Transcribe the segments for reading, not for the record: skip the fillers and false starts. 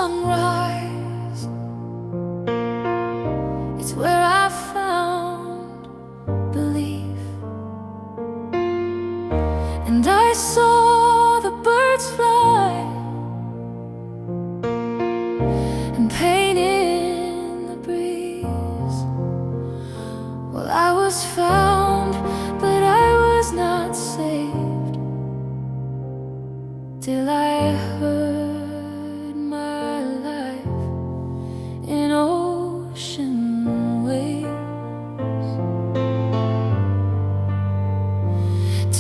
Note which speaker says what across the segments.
Speaker 1: sunrise. It's where I found belief, and I saw the birds fly and paint in the breeze. Well, I was found, but I was not saved till I heard my life in ocean waves.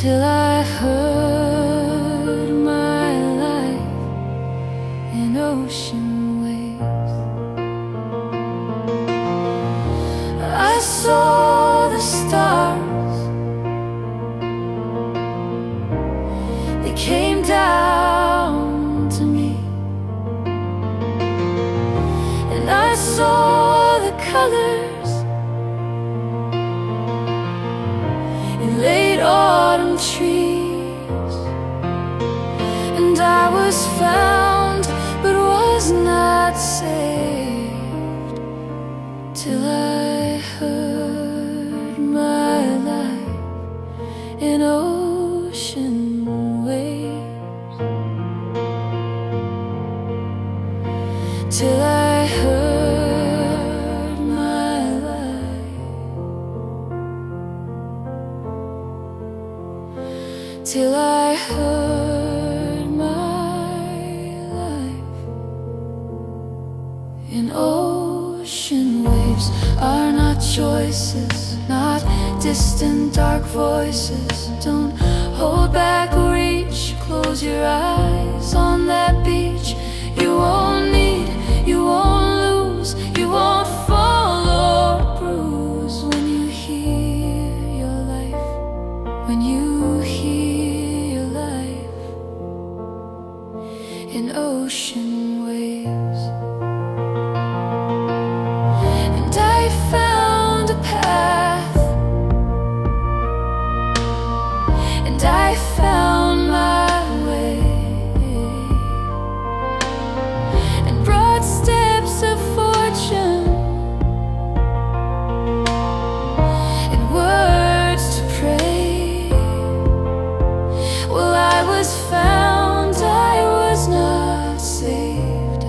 Speaker 1: Till I heard my life in ocean waves. I saw the stars, they came down to me, and I saw the colors in late autumn trees. And I was found, but was not saved till I heard my life in ocean waves. Till I heard my life, till I heard my life in ocean waves. Are not choices, not distant dark voices. Don't hold back or reach, close your eyes on that beach. You won't need, you won't lose, you won't fall or bruise when you hear your life, when you hear your life in ocean waves. And I found a path, and I found my way, and broad steps of fortune, and words to pray. Well, I was found, I was not saved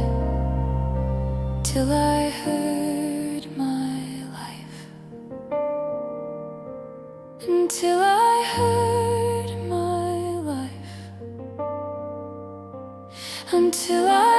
Speaker 1: till I heard my life, until I heard my life, until I